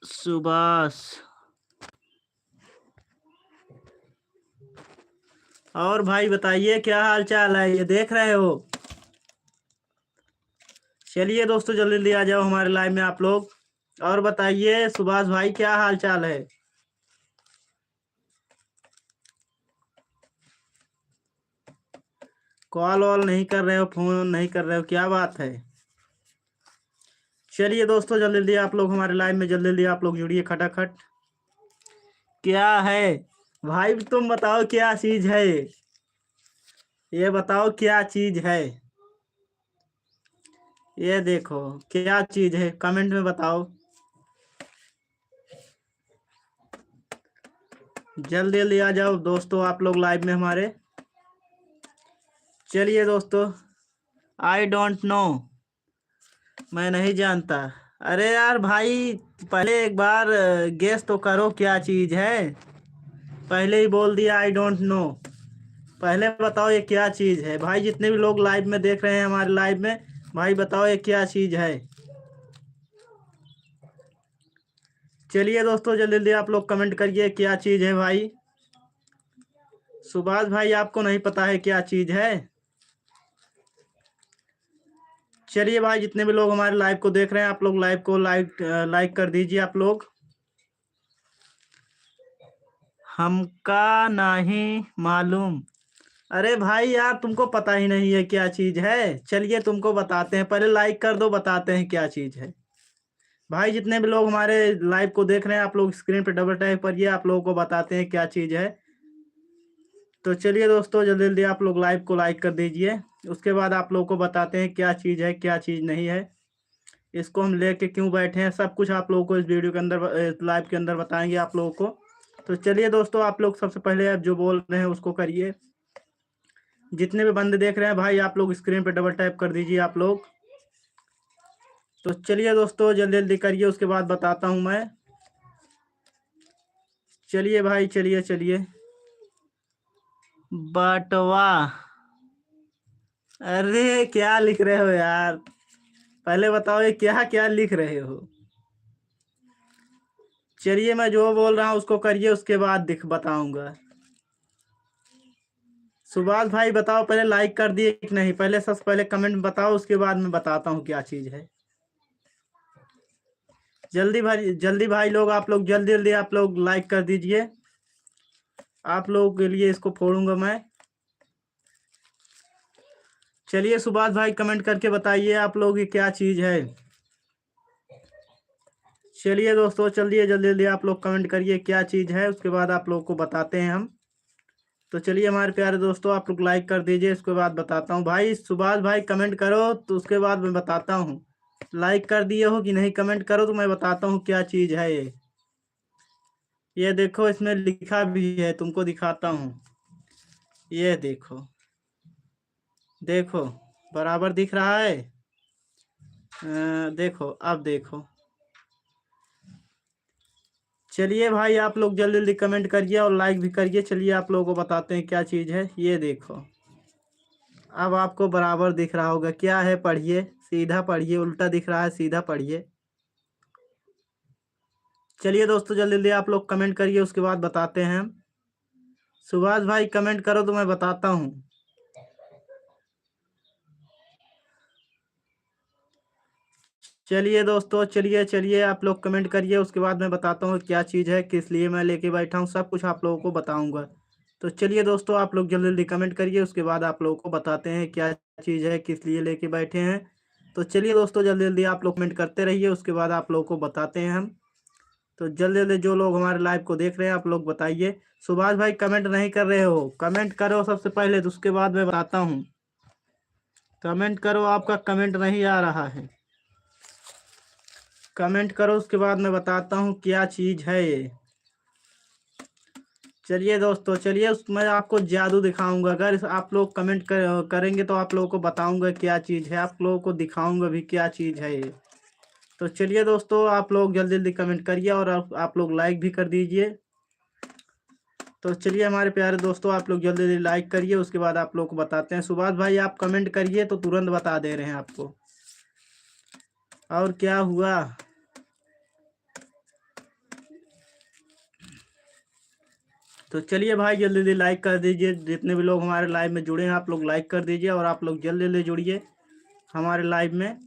सुभाष, और भाई बताइए क्या हाल चाल है, ये देख रहे हो। चलिए दोस्तों जल्दी जल्दी आ जाओ हमारे लाइव में आप लोग। और बताइए सुभाष भाई क्या हाल चाल है। कॉल वॉल नहीं कर रहे हो, फोन नहीं कर रहे हो, क्या बात है। चलिए दोस्तों जल्दी जल्दी आप लोग हमारे लाइव में जल्दी जल्दी आप लोग जुड़िए खटाखट। क्या है भाई, तुम बताओ क्या चीज है, ये बताओ क्या चीज है। ये देखो क्या चीज है, कमेंट में बताओ जल्दी जल्दी आ जाओ दोस्तों आप लोग लाइव में हमारे। चलिए दोस्तों, आई डोंट नो, मैं नहीं जानता। अरे यार भाई, पहले एक बार गेस तो करो क्या चीज है। पहले ही बोल दिया आई डोंट नो। पहले बताओ ये क्या चीज है। भाई जितने भी लोग लाइव में देख रहे हैं हमारे लाइव में, भाई बताओ ये क्या चीज है। चलिए दोस्तों जल्दी जल्दी आप लोग कमेंट करिए क्या चीज है भाई। सुभाष भाई आपको नहीं पता है क्या चीज है। चलिए भाई जितने भी लोग हमारे लाइव को देख रहे हैं आप लोग लाइव को लाइक कर दीजिए आप लोग। हमका नहीं मालूम। अरे भाई यार तुमको पता ही नहीं है क्या चीज है। चलिए तुमको बताते हैं, पहले लाइक कर दो, बताते हैं क्या चीज है। भाई जितने भी लोग हमारे लाइव को देख रहे हैं आप लोग स्क्रीन पे डबल टैप करिए, आप लोगों को बताते हैं क्या चीज है। तो चलिए दोस्तों जल्दी जल्दी आप लोग लाइव को लाइक कर दीजिए। उसके बाद आप लोगों को बताते हैं क्या चीज है क्या चीज नहीं है, इसको हम लेके क्यों बैठे हैं, सब कुछ आप लोगों को इस वीडियो के अंदर लाइव के अंदर बताएंगे आप लोगों को। तो चलिए दोस्तों आप लोग सबसे पहले आप जो बोल रहे हैं उसको करिए। जितने भी बंदे देख रहे हैं भाई आप लोग स्क्रीन पे डबल टैप कर दीजिए आप लोग। तो चलिए दोस्तों जल्दी जल्दी करिए, उसके बाद बताता हूँ मैं। चलिए भाई चलिए चलिए। बटवा। अरे क्या लिख रहे हो यार, पहले बताओ ये क्या क्या लिख रहे हो। चलिए मैं जो बोल रहा हूँ उसको करिए, उसके बाद दिख बताऊंगा। सुभाष भाई बताओ पहले लाइक कर दिए कि नहीं, पहले सबसे पहले कमेंट बताओ, उसके बाद मैं बताता हूँ क्या चीज है। जल्दी भाई लोग आप लोग जल्दी जल्दी आप लोग लाइक कर दीजिए। आप लोगों के लिए इसको फोड़ूंगा मैं। चलिए सुभाष भाई कमेंट करके बताइए आप लोग ये क्या चीज है। चलिए दोस्तों चलिए जल्दी जल्दी आप लोग कमेंट करिए क्या चीज है, उसके बाद आप लोग को बताते हैं हम। तो चलिए हमारे प्यारे दोस्तों आप लोग लाइक कर दीजिए, उसके बाद बताता हूँ। भाई सुभाष भाई कमेंट करो तो उसके बाद मैं बताता हूँ। लाइक कर दिए हो कि नहीं, कमेंट करो तो मैं बताता हूँ क्या चीज है ये देखो इसमें लिखा भी है, तुमको दिखाता हूँ। ये देखो, देखो बराबर दिख रहा है। देखो अब देखो। चलिए भाई आप लोग जल्दी जल्दी कमेंट करिए और लाइक भी करिए। चलिए आप लोगों को बताते हैं क्या चीज़ है, ये देखो। अब आपको बराबर दिख रहा होगा क्या है, पढ़िए, सीधा पढ़िए, उल्टा दिख रहा है सीधा पढ़िए। चलिए दोस्तों जल्दी जल्दी आप लोग कमेंट करिए, उसके बाद बताते हैं हम। सुभाष भाई कमेंट करो तो मैं बताता हूँ। चलिए दोस्तों, चलिए चलिए आप लोग कमेंट करिए, उसके बाद मैं बताता हूँ क्या चीज़ है, किस लिए मैं लेके बैठा हूँ, सब कुछ आप लोगों को बताऊँगा। तो चलिए दोस्तों, आप लोग जल्दी जल्दी कमेंट करिए, उसके बाद आप लोगों को बताते हैं क्या चीज़ है, किस लिए लेके बैठे हैं। तो चलिए दोस्तों, जल्दी जल्दी आप लोग कमेंट करते रहिए, उसके बाद आप लोगों को बताते हैं हम। तो जल्दी जल्दी जो लोग हमारे लाइव को देख रहे हैं आप लोग बताइए। सुभाष भाई कमेंट नहीं कर रहे हो, कमेंट करो सबसे पहले, तो उसके बाद मैं बताता हूँ। कमेंट करो, आपका कमेंट नहीं आ रहा है। कमेंट करो, उसके बाद मैं बताता हूँ क्या चीज़ है ये। चलिए दोस्तों, चलिए उसमें आपको जादू दिखाऊंगा। अगर आप लोग कमेंट करेंगे तो आप लोगों को बताऊंगा क्या चीज़ है, आप लोगों को दिखाऊंगा भी क्या चीज़ है ये। तो चलिए दोस्तों, आप लोग जल्दी जल्दी कमेंट करिए और आप लोग लाइक भी कर दीजिए। तो चलिए हमारे प्यारे दोस्तों, आप लोग जल्दी जल्दी लाइक करिए, उसके बाद आप लोग को बताते हैं। सुभाष भाई आप कमेंट करिए तो तुरंत बता दे रहे हैं आपको। और क्या हुआ? तो चलिए भाई जल्दी जल्दी लाइक कर दीजिए, जितने भी लोग हमारे लाइव में जुड़े हैं आप लोग लाइक कर दीजिए, और आप लोग जल्दी जल्दी जुड़िए हमारे लाइव में,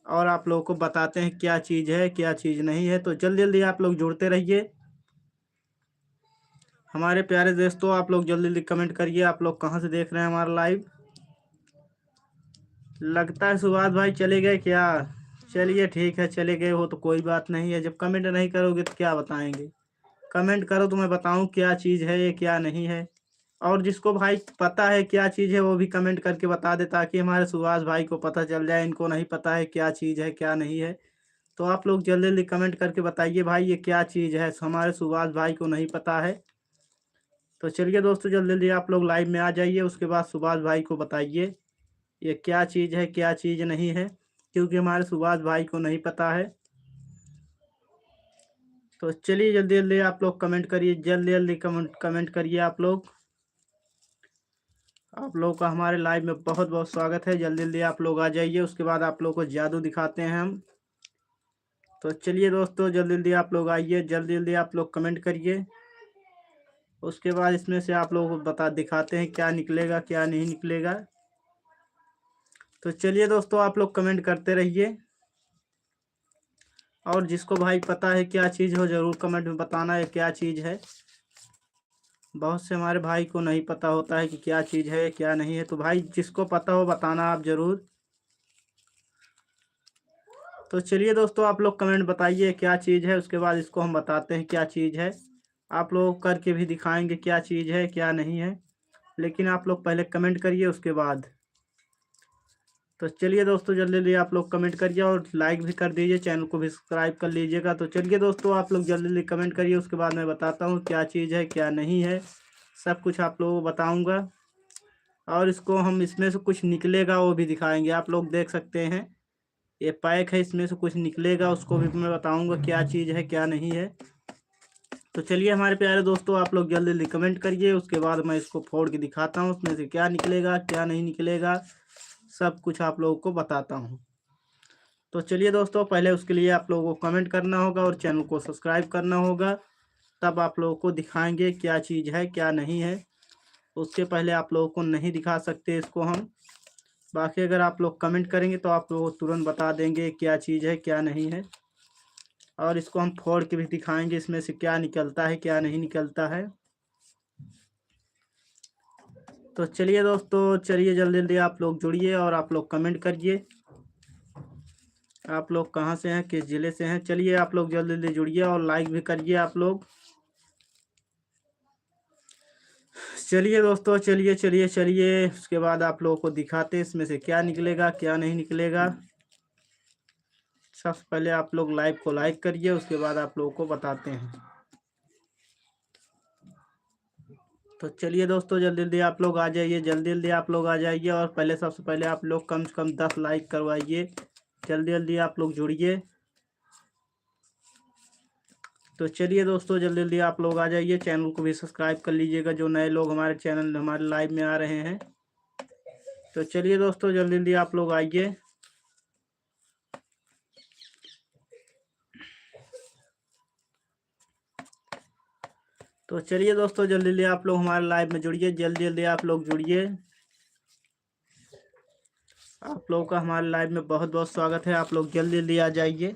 और आप लोगों को बताते हैं क्या चीज़ है क्या चीज़ नहीं है। तो जल्दी जल्दी आप लोग जुड़ते रहिए हमारे प्यारे दोस्तों, आप लोग जल्दी जल्दी कमेंट करिए, आप लोग कहाँ से देख रहे हैं हमारा लाइव। लगता है सुभाष भाई चले गए क्या? चलिए ठीक है, चले गए हो तो कोई बात नहीं है, जब कमेंट नहीं करोगे तो क्या बताएंगे। कमेंट करो तो मैं बताऊं क्या चीज़ है ये क्या नहीं है। और जिसको भाई पता है क्या चीज़ है वो भी कमेंट करके बता दे, ताकि हमारे सुभाष भाई को पता चल जाए, इनको नहीं पता है क्या चीज़ है क्या नहीं है। तो आप लोग जल्दी जल्दी कमेंट करके बताइए भाई ये क्या चीज़ है, हमारे सुभाष भाई को नहीं पता है। तो चलिए दोस्तों, जल्दी जल्दी आप लोग लाइव में आ जाइए, उसके बाद सुभाष भाई को बताइए ये क्या चीज़ है क्या चीज़ नहीं है, क्योंकि हमारे सुभाष भाई को नहीं पता है। तो चलिए जल्दी जल्दी आप लोग कमेंट करिए, जल्दी जल्दी कमेंट करिए आप लोग। आप लोगों का हमारे लाइव में बहुत बहुत स्वागत है, जल्दी जल्दी आप लोग आ जाइए, उसके बाद आप लोगों को जादू दिखाते हैं हम। तो चलिए दोस्तों, जल्दी जल्दी आप लोग आइए, जल्दी जल्दी आप लोग कमेंट करिए, उसके बाद इसमें से आप लोगों को बता दिखाते हैं क्या निकलेगा क्या नहीं निकलेगा। तो चलिए दोस्तों, आप लोग कमेंट करते रहिए, और जिसको भाई पता है क्या चीज़ हो ज़रूर कमेंट में बताना है क्या चीज़ है। बहुत से हमारे भाई को नहीं पता होता है कि क्या चीज़ है क्या नहीं है, तो भाई जिसको पता हो बताना आप ज़रूर। तो चलिए दोस्तों, आप लोग कमेंट बताइए क्या चीज़ है, उसके बाद इसको हम बताते हैं क्या चीज़ है। आप लोग करके भी दिखाएंगे क्या चीज़ है क्या नहीं है, लेकिन आप लोग पहले कमेंट करिए उसके बाद। तो चलिए दोस्तों, जल्दी जल्दी आप लोग कमेंट करिए और लाइक भी कर दीजिए, चैनल को भी सब्सक्राइब कर लीजिएगा। तो चलिए दोस्तों, आप लोग जल्दी जल्दी कमेंट करिए, उसके बाद मैं बताता हूँ क्या चीज़ है क्या नहीं है, सब कुछ आप लोगों को बताऊँगा। और इसको हम इसमें से कुछ निकलेगा वो भी दिखाएंगे, आप लोग देख सकते हैं ये पैक है, इसमें से कुछ निकलेगा उसको भी मैं बताऊंगा क्या चीज़ है क्या नहीं है। तो चलिए हमारे प्यारे दोस्तों, आप लोग जल्दी जल्दी कमेंट करिए, उसके बाद मैं इसको फोड़ के दिखाता हूँ उसमें से क्या निकलेगा क्या नहीं निकलेगा, सब कुछ आप लोगों को बताता हूँ। तो चलिए दोस्तों, पहले उसके लिए आप लोगों को कमेंट करना होगा और चैनल को सब्सक्राइब करना होगा, तब आप लोगों को दिखाएंगे क्या चीज़ है क्या नहीं है। उसके पहले आप लोगों को नहीं दिखा सकते इसको हम। बाकी अगर आप लोग कमेंट करेंगे तो आप लोगों को तुरंत बता देंगे क्या चीज़ है क्या नहीं है, और इसको हम फोड़ के भी दिखाएंगे इसमें से क्या निकलता है क्या नहीं निकलता है। तो चलिए दोस्तों, चलिए जल्दी जल्दी आप लोग जुड़िए और आप लोग कमेंट करिए, आप लोग कहाँ से हैं किस ज़िले से हैं। चलिए आप लोग जल्दी जल्दी जुड़िए और लाइक भी करिए आप लोग। चलिए दोस्तों, चलिए चलिए चलिए, उसके बाद आप लोगों को दिखाते हैं इसमें से क्या निकलेगा क्या नहीं निकलेगा। सबसे पहले आप लोग लाइव को लाइक करिए, उसके बाद आप लोगों को बताते हैं। तो चलिए दोस्तों, जल्दी जल्दी आप लोग आ जाइए, जल्दी जल्दी आप लोग आ जाइए, और पहले सबसे पहले आप लोग कम से कम 10 लाइक करवाइए, जल्दी जल्दी आप लोग जुड़िए। तो चलिए दोस्तों, जल्दी जल्दी आप लोग आ जाइए, चैनल को भी सब्सक्राइब कर लीजिएगा जो नए लोग हमारे चैनल हमारे लाइव में आ रहे हैं। तो चलिए दोस्तों, जल्दी जल्दी आप लोग आइए। तो चलिए दोस्तों, जल्दी जल्दी आप लोग हमारे लाइव में जुड़िए, जल्दी जल्दी आप लोग जुड़िए, आप लोगों का हमारे लाइव में बहुत बहुत स्वागत है। आप लोग जल्दी जल्दी आ जाइए।